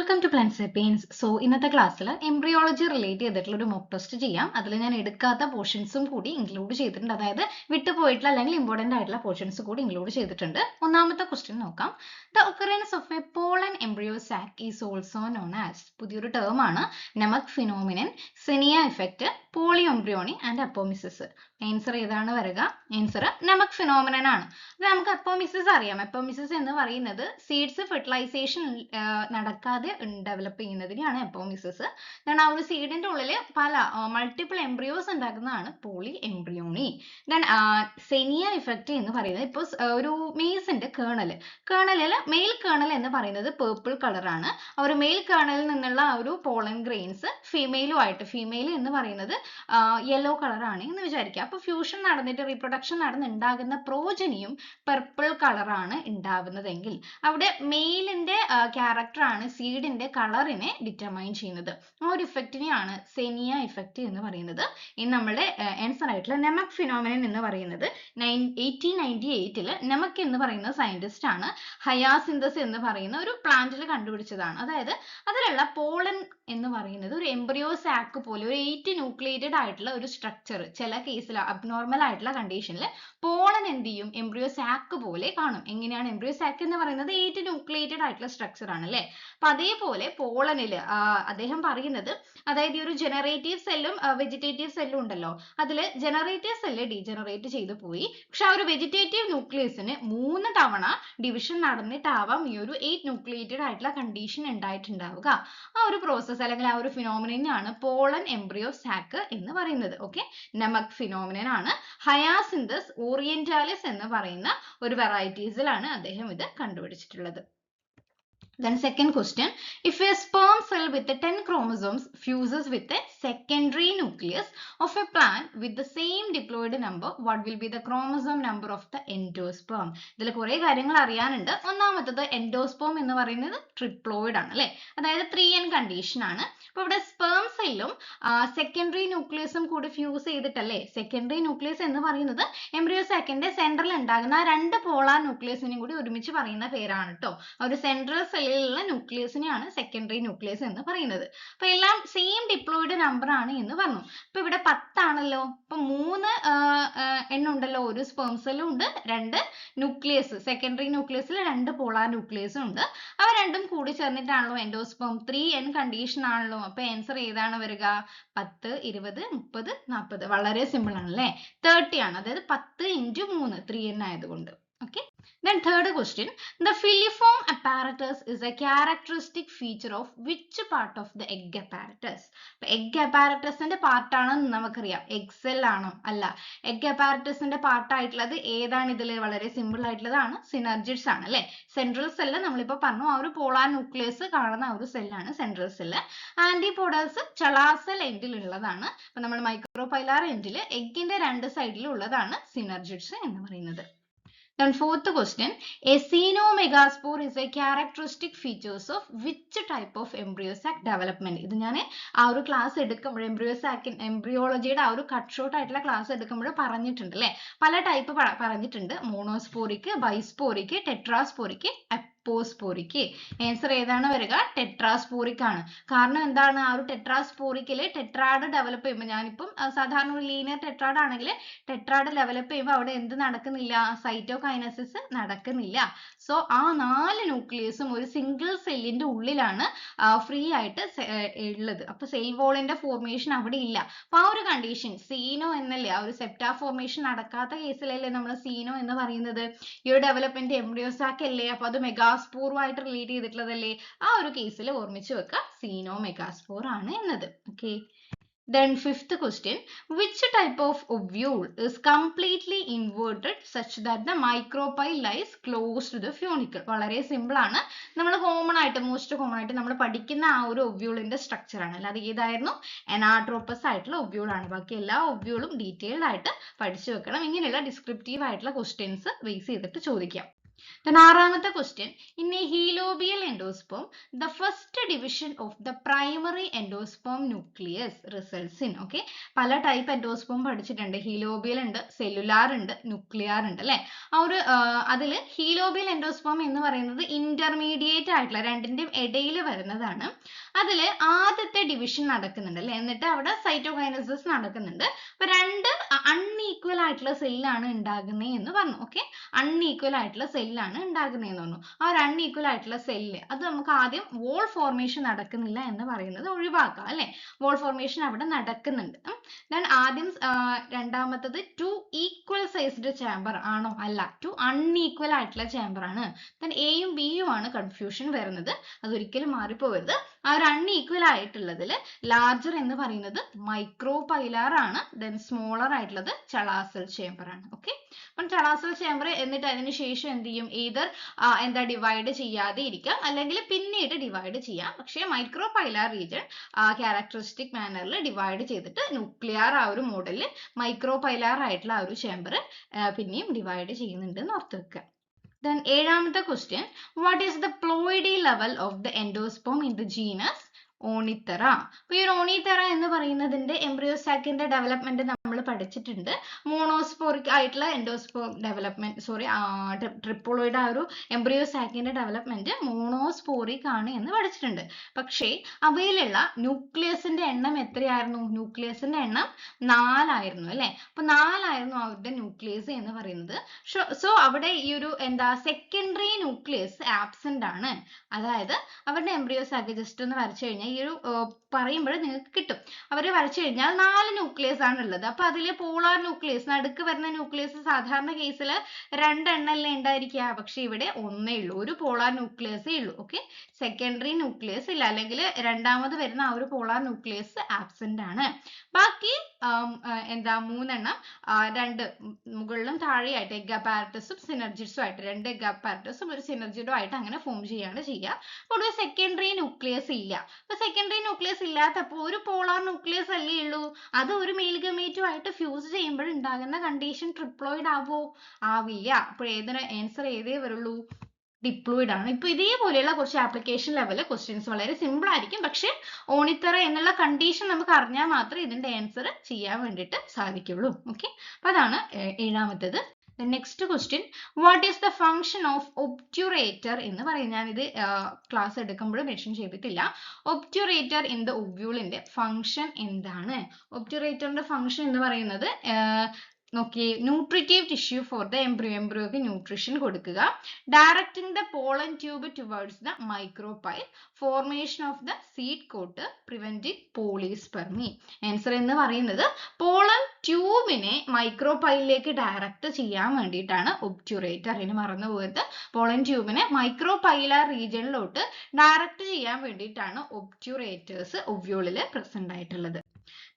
Welcome to plant sapiens. So ഇന്നത്തെ ക്ലാസ്സിൽ embryology relate ചെയ്തിട്ടുള്ള ഒരു മോക്ക് ടെസ്റ്റ് ചെയ്യാം. അതിൽ ഞാൻ എടുക്കാത്ത പോർഷൻസും കൂടി ഇൻക്ലൂഡ് ചെയ്തിട്ടുണ്ട്, അതായത് വിട്ടുപോയിട്ടുള്ള അല്ലെങ്കിൽ ഇമ്പോർട്ടന്റ് ആയിട്ടുള്ള പോർഷൻസ് കൂടി ഇൻക്ലൂഡ് ചെയ്തിട്ടുണ്ട്. ഒന്നാമത്തെ ക്വസ്റ്റ്യൻ നോക്കാം. The occurrence of a pollen embryo sac is also known as, പുതിയൊരു ടേം ആണ്, നെമക് phenomenon, xenia effect, polyembryony and apomixis. Answer ഏതാണ് വരിക? ആൻസർ നെമക് ഫിനോമിനൻ ആണ്. നമുക്ക് അപ്പോമിസിസ് അറിയാം. അപ്പോമിസിസ് എന്ന് പറയുന്നത് സീഡ്സ് ഫെർട്ടിലൈസേഷൻ നടക്കാതെ ഡെവലപ്പ് ചെയ്യുന്നതിനെയാണ് അപ്പോമിസിസ്. ആ ഒരു സീഡിന്റെ ഉള്ളിൽ പല മൾട്ടിപ്പിൾ എംബ്രിയോസ് ഉണ്ടാക്കുന്നതാണ് polyembryony. Then xenia effect എന്ന് പറയുന്നത് ഇപ്പോൾ ഒരു മെയ്സിന്റെ കേണലിൽ മെയിൽ കേണൽ എന്ന് പറയുന്നത് പേർപ്പിൾ കളറാണ്. ആ ഒരു മെയിൽ കേണലിൽ നിന്നുള്ള ആ ഒരു പോളൻ ഗ്രെയിൻസ് ഫീമെയിൽ എന്ന് പറയുന്നത് യെല്ലോ കളറാണ് എന്ന് വിചാരിക്കുക. അപ്പൊ ഫ്യൂഷൻ നടന്നിട്ട് റീപ്രൊഡക്ഷൻ നടന്നുണ്ടാകുന്ന പ്രോജനിയും പർപ്പിൾ കളറാണ് ഉണ്ടാവുന്നതെങ്കിൽ അവിടെ മെയിലിന്റെ ക്യാരക്ടർ ആണ് സീഡിന്റെ കളറിനെ ഡിറ്റർമൈൻ ചെയ്യുന്നത്. ആ ഒരു ഇഫക്റ്റിനെയാണ് സെനിയ ഇഫക്റ്റ് എന്ന് പറയുന്നത്. ഇനി നമ്മുടെ ആൻസർ ആയിട്ടുള്ള നെമക് ഫിനോമിനൻ എന്ന് പറയുന്നത് 1898 നെമക് എന്ന് പറയുന്ന സയന്റിസ്റ്റ് ആണ് ഹയാസിന്തസ് എന്ന് പറയുന്ന ഒരു പ്ലാന്റിൽ കണ്ടുപിടിച്ചതാണ്. അതായത് അതിലുള്ള പോളൻ എന്ന് പറയുന്നത് ഒരു എംബ്രിയോ സാക്ക് പോലെ ഒരു 8 ന്യൂക്ലിയേറ്റഡ് ആയിട്ടുള്ള ഒരു സ്ട്രക്ചർ, ചില കേസിൽ അബ്നോർമൽ ആയിട്ടുള്ള കണ്ടീഷനിൽ പോളൻ എന്ത് ചെയ്യും, എംബ്രിയോ സാക്ക് പോലെ കാണും. എങ്ങനെയാണ്? എംബ്രിയോ സാക്ക് എന്ന് പറയുന്നത് 8 ന്യൂക്ലിയേറ്റഡ് ആയിട്ടുള്ള സ്ട്രക്ചർ ആണ് അല്ലേ? അപ്പൊ അതേപോലെ പോളനിൽ അദ്ദേഹം പറയുന്നത്, അതായത് ഈ ഒരു ജനറേറ്റീവ് സെല്ലും വെജിറ്റേറ്റീവ് സെല്ലും ഉണ്ടല്ലോ, അതിൽ ജനറേറ്റീവ് സെല്ല് ഡീജനറേറ്റ് ചെയ്തു പോയി. പക്ഷെ ആ ഒരു വെജിറ്റേറ്റീവ് ന്യൂക്ലിയസിന് 3 തവണ ഡിവിഷൻ നടന്നിട്ടാവാം ഈ ഒരു 8 ന്യൂക്ലിയേറ്റഡ് ആയിട്ടുള്ള കണ്ടീഷൻ ഉണ്ടായിട്ടുണ്ടാവുക. ആ ഒരു പ്രോസസ് അല്ലെങ്കിൽ ആ ഒരു ഫിനോമിനയാണ് പോളൻ എംബ്രിയോ സാക്ക് എന്ന് പറയുന്നത്. ഓക്കെ, നെമക് ഫിനോമിനൻ ആണ്. ഹയാസിന്തസ് ഓറിയന്റാലിസ് എന്ന് പറയുന്ന ഒരു വെറൈറ്റീസിലാണ് അദ്ദേഹം ഇത് കണ്ടുപിടിച്ചിട്ടുള്ളത്. Then second question, if a sperm cell with 10 chromosomes fuses with a secondary nucleus of a plant with the same diploid number, what will be the chromosome number of the endosperm? ഇതിൽ കുറെ കാര്യങ്ങൾ അറിയാനുണ്ട്. ഒന്നാമത്തത് endosperm എന്ന് പറയുന്നത് triploid ആണ് അല്ലേ, അതായത് 3n condition ആണ്. അപ്പൊ ഇവിടെ സ്പേം സെല്ലും സെക്കൻഡറി ന്യൂക്ലിയസും കൂടി ഫ്യൂസ് ചെയ്തിട്ടല്ലേ, സെക്കൻഡറി ന്യൂക്ലിയസ് എന്ന് പറയുന്നത് എംബ്രിയോ സാക്കിന്റെ സെൻട്രൽ ഉണ്ടാകുന്ന ആ 2 പോളാർ ന്യൂക്ലിയസിനെയും കൂടി ഒരുമിച്ച് പറയുന്ന പേരാണ് കേട്ടോ. ഒരു സെൻട്രൽ സെല്ലിലുള്ള ന്യൂക്ലിയസിനെയാണ് സെക്കൻഡറി ന്യൂക്ലിയസ് എന്ന് പറയുന്നത്. അപ്പൊ എല്ലാം സെയിം ഡിപ്ലോയിഡ് നമ്പർ ആണ് എന്ന് പറഞ്ഞു. അപ്പൊ ഇവിടെ 10 ആണല്ലോ. അപ്പൊ 3 എണ്ണം ഉണ്ടല്ലോ, ഒരു സ്പേം സെല്ലും ഉണ്ട്, 2 ന്യൂക്ലിയസ്, സെക്കൻഡറി ന്യൂക്ലിയസിൽ 2 പോളാർ ന്യൂക്ലിയസും ഉണ്ട്. അവ രണ്ടും കൂടി ചേർന്നിട്ടാണല്ലോ എൻഡോസ്പേം, 3n കണ്ടീഷൻ ആണല്ലോ. അപ്പൊ ആൻസർ ഏതാണ് വരിക? 10, 20, 30, 40. വളരെ സിമ്പിൾ ആണ് അല്ലേ? 30 ആണ്, അതായത് 10 × 3, 3n ആയതുകൊണ്ട്. Okay. Then third question, the filiform apparatus is a characteristic feature of which part of the egg apparatus? Egg apparatus ന്റെ പാർട്ട് ആണെന്ന് നമുക്കറിയാം. egg cell ആണോ? അല്ല. egg apparatus ന്റെ പാർട്ട് ആയിട്ടുള്ളത് ഏതാണ്? ഇതിൽ വളരെ സിമ്പിൾ ആയിട്ടുള്ളതാണ്, സിനർജിഡ്സ് ആണ് അല്ലേ? സെൻട്രൽ സെല്ല് നമ്മളിപ്പോ പറഞ്ഞു, ആ ഒരു പോളാർ ന്യൂക്ലിയസ് കാണുന്ന ആ ഒരു സെല്ലാണ് സെൻട്രൽ സെല്ല്. ആന്റിപോഡേഴ്സ് ചലാസൽ എൻഡിൽ ഉള്ളതാണ്. അപ്പൊ നമ്മൾ മൈക്രോപൈലാർ എൻഡിൽ എഗ്ഗിന്റെ 2 സൈഡിലും ഉള്ളതാണ് സിനർജിഡ്സ് എന്ന് പറയുന്നത്. Then fourth question, a cenomegaspore is a characteristic features of which type of embryo sac development? ഇത് ഞാൻ ആ ഒരു ക്ലാസ് എടുക്കുമ്പോൾ എംബ്രിയോളജിയുടെ ആ ഒരു കട്ട് ഷോർട്ട് ആയിട്ടുള്ള ക്ലാസ് എടുക്കുമ്പോൾ പറഞ്ഞിട്ടുണ്ട് അല്ലേ? പല ടൈപ്പ് പറഞ്ഞിട്ടുണ്ട്, മോണോസ്പോറിക്, ബൈസ്പോറിക്, ടെട്രാസ്പോറിക്, അപ്പോസ്പോറിക്. ആൻസർ ഏതാണ് വരിക? ടെട്രാസ്പോറിക് ആണ്. കാരണം എന്താണ്? ആ ഒരു ടെട്രാസ്പോറിക്കില് ടെട്രാഡ് ഡെവലപ്പ് ചെയ്യുമ്പോൾ, ഞാനിപ്പം സാധാരണ ഒരു ലീനിയർ ടെട്രാഡ് ആണെങ്കിൽ ടെട്രാഡ് ഡെവലപ്പ് ചെയ്യുമ്പോൾ അവിടെ എന്ത് നടക്കുന്നില്ല? സൈറ്റോകൈനസിസ് നടക്കുന്നില്ല. സോ ആ 4 ന്യൂക്ലിയസും ഒരു സിംഗിൾ സെല്ലിന്റെ ഉള്ളിലാണ് ഫ്രീ ആയിട്ട് ഉള്ളത്. അപ്പൊ സെൽ വോളിന്റെ ഫോർമേഷൻ അവിടെ ഇല്ല. അപ്പൊ ആ ഒരു കണ്ടീഷൻ സീനോ എന്നല്ലേ, ആ ഒരു സെപ്റ്റാ ഫോർമേഷൻ നടക്കാത്ത കേസിലല്ലേ നമ്മൾ സീനോ എന്ന് പറയുന്നത്. ഈ ഒരു ഡെവലപ്മെന്റ് എംബ്രിയോസാക്ക് അല്ലേ, അപ്പൊ അത് മെഗാസ്പോറുമായിട്ട് റിലേറ്റ് ചെയ്തിട്ടുള്ളതല്ലേ. ആ ഒരു കേസിൽ ഓർമ്മിച്ച് വെക്കുക, സീനോ മെഗാസ്പോർ ആണ് എന്നത്. Okay. Then fifth question, which type of ovule is completely inverted such that the micropyle lies close to the funicle? വളരെ സിമ്പിൾ ആണ്. നമ്മൾ മോസ്റ്റ് കോമൺ ആയിട്ട് നമ്മൾ പഠിക്കുന്ന ആ ഒരു ഒവ്യൂളിന്റെ സ്ട്രക്ചർ ആണ്. അല്ലാതെ ഏതായിരുന്നു? അനാട്രോപ്പസ് ആയിട്ടുള്ള ഒവ്യൂൾ ആണ്. ബാക്കി എല്ലാ ഒവ്യൂളും ഡീറ്റെയിൽഡ് ആയിട്ട് പഠിച്ചു വെക്കണം. ഇങ്ങനെയുള്ള ഡിസ്ക്രിപ്റ്റീവ് ആയിട്ടുള്ള ക്വസ്റ്റ്യൻസ് ബേസ് ചെയ്തിട്ട് ചോദിക്കാം. Then ആറാമത്തെ question, in a helobial endosperm, the first division of the primary endosperm nucleus results in, okay, പല ടൈപ്പ് എൻഡോസ്പേം പഠിച്ചിട്ടുണ്ട്. ഹീലോബിയൽ ഉണ്ട്, സെല്ലുലാർ ഉണ്ട്, ന്യൂക്ലിയർ ഉണ്ട് അല്ലെ. ആ ഒരു അതിൽ ഹീലോബിയൽ എൻഡോസ്പേം എന്ന് പറയുന്നത് ഇന്റർമീഡിയറ്റ് ആയിട്ടുള്ള രണ്ടിന്റെയും ഇടയിൽ വരുന്നതാണ്. അതിൽ ആദ്യത്തെ ഡിവിഷൻ നടക്കുന്നുണ്ട് അല്ലെ, എന്നിട്ട് അവിടെ സൈറ്റോകൈനസിസ് നടക്കുന്നുണ്ട്. അപ്പൊ രണ്ട് അൺഈക്വൽ ആയിട്ടുള്ള സെല്ലാണ് ഉണ്ടാകുന്നത് എന്ന് പറഞ്ഞു. ഓക്കെ, അൺഈക്വൽ ആയിട്ടുള്ള സെല്ലാണ് ഉണ്ടാകുന്നതെന്ന് പറഞ്ഞു. ആ ഒരു അൺഈക്വൽ ആയിട്ടുള്ള സെല്ല് അത് നമുക്ക് ആദ്യം വോൾ ഫോർമേഷൻ നടക്കുന്നില്ല എന്ന് പറയുന്നത് ഒഴിവാക്കാം അല്ലെ. വോൾ ഫോർമേഷൻ അവിടെ നടക്കുന്നുണ്ട്. ദെൻ ആദ്യം രണ്ടാമത്തത് ടു ഈക്വൽ സൈസ്ഡ് ചേംബർ ആണോ? അല്ല, ടു അൺഈക്വൽ ആയിട്ടുള്ള ചേംബർ ആണ്. ദെൻ എയും ബിയും ആണ് കൺഫ്യൂഷൻ വരുന്നത്, അതൊരിക്കലും മാറിപ്പോവരുത്. ആ ഒരു അൺഈക്വൽ ആയിട്ടുള്ളതിൽ ലാർജർ എന്ന് പറയുന്നത് മൈക്രോ പൈലാർ ആണ്. ദെൻ സ്മോളർ ആയിട്ടുള്ളത് ചളാസൽ ചേംബർ ആണ്. ഓക്കെ, അപ്പം ചളാസൽ ചേംബർ എന്നിട്ട് അതിന് ശേഷം എന്ത് ചെയ്യും? either എന്താ ഡിവൈഡ് ചെയ്യാതെ ഇരിക്കാം, അല്ലെങ്കിൽ പിന്നീട് ഡിവൈഡ് ചെയ്യാം. പക്ഷേ മൈക്രോ പൈലാർ റീജിയൻ ക്യാരക്ടറിസ്റ്റിക് മാനറിൽ ഡിവൈഡ് ചെയ്തിട്ട് ന്യൂക്ലിയർ ആ ഒരു മോഡലിൽ മൈക്രോ പൈലാർ ആയിട്ടുള്ള ആ ഒരു ചേംബർ പിന്നെയും ഡിവൈഡ് ചെയ്യുന്നുണ്ട് എന്ന് ഓർത്ത് വെക്കുക. Then ഏഴാമത്തെ question, what is the ploidy level of the endosperm in the genus ഓണിത്തറ? അപ്പൊ ഈ ഒരു ഓണിത്തറ എന്ന് പറയുന്നതിന്റെ എംബ്രിയോസാക്കിന്റെ ഡെവലപ്മെന്റ് നമ്മൾ പഠിച്ചിട്ടുണ്ട്. മോണോസ്പോറിക് ആയിട്ടുള്ള എൻഡോസ്പോം ഡെവലപ്മെന്റ്, സോറി, ട്രിപ്പോളോയിഡ് ആ ഒരു എംബ്രിയോസാക്കിന്റെ ഡെവലപ്മെന്റ് മോണോസ്പോറിക് ആണ് എന്ന് പഠിച്ചിട്ടുണ്ട്. പക്ഷേ അവയിലുള്ള ന്യൂക്ലിയസിന്റെ എണ്ണം എത്രയായിരുന്നു? ന്യൂക്ലിയസിന്റെ എണ്ണം 4 ആയിരുന്നു അല്ലെ. അപ്പൊ 4 ആയിരുന്നു അവരുടെ ന്യൂക്ലിയസ് എന്ന് പറയുന്നത്. സോ അവിടെ ഈ ഒരു എന്താ സെക്കൻഡറി ന്യൂക്ലിയസ് ആബ്സെന്റ് ആണ്. അതായത് അവരുടെ എംബ്രിയോസാക്ക് ജസ്റ്റ് ഒന്ന് വരച്ചു കഴിഞ്ഞാൽ ഈ ഒരു പറയുമ്പോൾ നിങ്ങൾക്ക് കിട്ടും. അവർ വരച്ചു കഴിഞ്ഞാൽ 4 ന്യൂക്ലിയസ് ആണ് ഉള്ളത്. അപ്പൊ അതിൽ പോളാർ ന്യൂക്ലിയസ്, നടുക്ക് വരുന്ന ന്യൂക്ലിയസ് സാധാരണ കേസിൽ 2 എണ്ണല്ലേ ഉണ്ടായിരിക്കുക. പക്ഷെ ഇവിടെ ഒന്നേ ഉള്ളൂ, ഒരു പോളാർ ന്യൂക്ലിയസേ ഉള്ളൂ. ഓക്കെ, സെക്കൻഡറി ന്യൂക്ലിയസ് ഇല്ല, അല്ലെങ്കിൽ രണ്ടാമത് വരുന്ന ആ ഒരു പോളാർ ന്യൂക്ലിയസ് ആബ്സെന്റ് ആണ്. ബാക്കി എന്താ 3 എണ്ണം, 2 മുകളിലും താഴെയായിട്ട് എഗ് അപ്പാരറ്റസും സിനർജിഡ്സും ആയിട്ട്, 2 എഗ് അപ്പാരറ്റസും ഒരു സിനർജിഡും ആയിട്ട് അങ്ങനെ ഫോം ചെയ്യാണ് ചെയ്യുക. അപ്പോൾ ഒരു സെക്കൻഡറി ന്യൂക്ലിയസ് ഇല്ല. അപ്പൊ സെക്കൻഡറി ന്യൂക്ലിയസ് ഇല്ലാത്തപ്പോൾ ഒരു പോളാർ ന്യൂക്ലിയസ് അല്ലേ ഉള്ളൂ. അത് ഒരു മെയിൽ ഗമേറ്റുമായിട്ട് ഫ്യൂസ് ചെയ്യുമ്പോൾ ഉണ്ടാകുന്ന കണ്ടീഷൻ ട്രിപ്ലോയിഡ് ആവോ? ആവില്ല. അപ്പോൾ ഏതിന് ആൻസർ ഏതേ വരുള്ളൂ? ഡിപ്ലോയിഡ് ആണ്. ഇപ്പൊ ഇതേപോലെയുള്ള കുറച്ച് ആപ്ലിക്കേഷൻ ലെവൽ ക്വസ്റ്റ്യൻസ് വളരെ സിമ്പിൾ ആയിരിക്കും. പക്ഷെ ഓണിത്തറ എന്നുള്ള കണ്ടീഷൻ നമുക്ക് അറിഞ്ഞാൽ മാത്രമേ ഇതിന്റെ ആൻസർ ചെയ്യാൻ വേണ്ടിയിട്ട് സാധിക്കുള്ളൂ. ഓക്കെ, അപ്പൊ അതാണ് ഏഴാമത്തേത്. The next question, what is the function of obturator എന്ന് പറയും. ഞാനിത് ക്ലാസ് എടുക്കുമ്പോൾ മെൻഷൻ ചെയ്തിട്ടില്ല. obturator in the ovule ന്റെ ഫംഗ്ഷൻ എന്താണ്? obturatorന്റെ ഫംഗ്ഷൻ എന്ന് പറയുന്നത് നോക്കിയേ, nutritive tissue for the embryo, എംബ്രിയോക്ക് ന്യൂട്രീഷൻ കൊടുക്കുക, directing the pollen tube towards the micropyle, formation of the seed coat, preventing polyspermy. Answer എന്ന് പറയുന്നത് പോളൻ ട്യൂബിനെ മൈക്രോപൈലിലേക്ക് ഡയറക്റ്റ് ചെയ്യാൻ വേണ്ടിയിട്ടാണ് ഒബ്റ്റ്യൂറേറ്റർ. ഇനി മറന്നു പോയത്, പോളൻ ട്യൂബിനെ മൈക്രോപൈലാർ റീജിയനിലോട്ട് ഡയറക്റ്റ് ചെയ്യാൻ വേണ്ടിയിട്ടാണ് ഒബ്റ്റ്യൂറേറ്റേഴ്സ് ഒവ്യൂളിൽ പ്രസന്റ് ആയിട്ടുള്ളത്.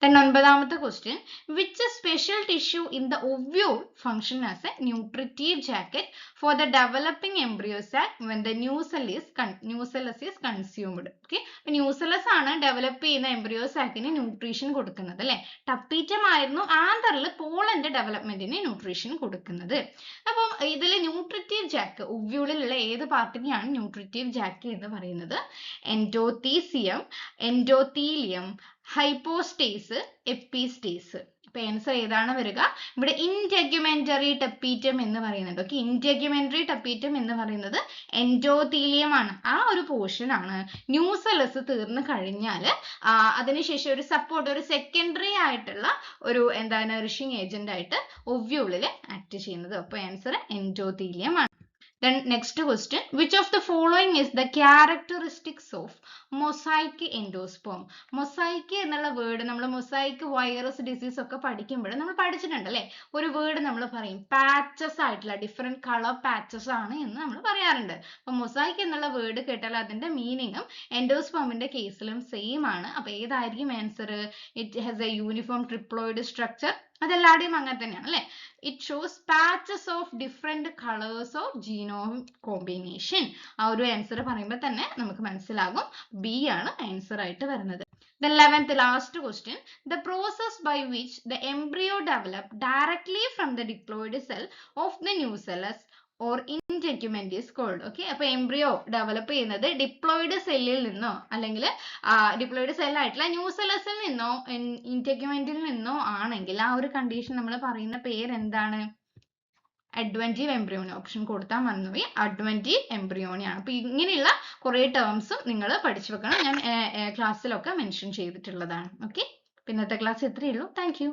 Then ഒൻപതാമത്തെ question, which special tissue in the ovule function as a nutritive jacket for the developing embryo sac when the nucellus is consumed? Okay, nucellus ആണ് ഡെവലപ്പ് ചെയ്യുന്ന എംബ്രിയോ സാക്കിന് ന്യൂട്രീഷൻ കൊടുക്കുന്നത് അല്ലെ. Tapetum ആയിരുന്നു ആന്തറിൽ പോളന്റെ ഡെവലപ്മെന്റിന് nutrition കൊടുക്കുന്നത്. അപ്പം ഇതിൽ ന്യൂട്രിറ്റീവ് ജാക്ക്, ഒവ്യൂളിലുള്ള ഏത് പാർട്ടിനെയാണ് nutritive jacket എന്ന് പറയുന്നത്? Endothecium, endothelium, hypostase, epistase. അപ്പൊ ആൻസർ ഏതാണ് വരിക? ഇവിടെ ഇന്റഗ്യുമെന്ററി ടപ്പീറ്റം എന്ന് പറയുന്നത്. ഓക്കെ, ഇന്റഗ്യുമെന്ററി ടപ്പീറ്റം എന്ന് പറയുന്നത് എൻഡോത്തീലിയം ആണ്. ആ ഒരു പോർഷൻ ആണ് ന്യൂസെല്ലസ് തീർന്നു കഴിഞ്ഞാൽ അതിനുശേഷം ഒരു സപ്പോർട്ട്, ഒരു സെക്കൻഡറി ആയിട്ടുള്ള ഒരു എന്താ നറിഷിംഗ് ഏജന്റ് ആയിട്ട് ഒവ്യൂളിൽ ആക്ട് ചെയ്യുന്നത്. അപ്പൊ ആൻസർ എൻഡോത്തീലിയം ആണ്. Then next question, which of the following is the characteristics of mosaic endosperm? mosaic എന്നുള്ള വേർഡ് നമ്മൾ mosaic വൈറസ് ഡിസീസ് ഒക്കെ പഠിക്കുമ്പോൾ നമ്മൾ പഠിച്ചിട്ടുണ്ട് അല്ലേ. ഒരു വേർഡ് നമ്മൾ പറയും, പാച്ചസ് ആയിട്ടുള്ള ഡിഫറെന്റ് കളർ പാച്ചസ് ആണ് എന്ന് നമ്മൾ പറയാറുണ്ട്. അപ്പൊ mosaic എന്നുള്ള വേർഡ് കേട്ടാൽ അതിന്റെ മീനിങ്ങും എൻഡോസ്പെർമിന്റെ കേസിലും സെയിം ആണ്. അപ്പൊ ഏതായിരിക്കും answer? It has a uniform triploid structure. അതെല്ലാവരുടെയും അങ്ങനെ തന്നെയാണ് അല്ലെ. It shows patches of different colours of genome combination. ആ ഒരു ആൻസർ പറയുമ്പോൾ തന്നെ നമുക്ക് മനസ്സിലാകും ബി ആണ് ആൻസർ ആയിട്ട് വരുന്നത്. The 11th last question, the process by which the embryo develop directly from the diploid cell of the nucellus or integument is called. Okay, അപ്പോൾ എംബ്രിയോ ഡെവലപ്പ് ചെയ്യുന്നത് ഡിപ്ലോയിഡ് സെല്ലിൽ നിന്നോ അല്ലെങ്കിൽ ഡിപ്ലോയിഡ് സെൽ ആയിട്ടുള്ള ന്യൂസെല്ലസിൽ നിന്നോ ഇന്റഗ്യുമെന്റിൽ നിന്നോ ആണെങ്കിൽ ആ ഒരു കണ്ടീഷൻ നമ്മൾ പറയുന്ന പേര് എന്താണ്? അഡ്വൻറ്റീവ് എംബ്രിയോണി. ഓപ്ഷൻ കൊടുത്താൽ മറന്നുപോയി, അഡ്വൻറ്റീവ് എംബ്രിയോണി ആണ്. അപ്പൊ ഇങ്ങനെയുള്ള കുറെ ടേംസും നിങ്ങൾ പഠിച്ചു വെക്കണം. ഞാൻ ക്ലാസ്സിലൊക്കെ മെൻഷൻ ചെയ്തിട്ടുള്ളതാണ്. ഓക്കെ, ഇന്നത്തെ ക്ലാസ് ഇത്രയേ ഉള്ളൂ. Thank you.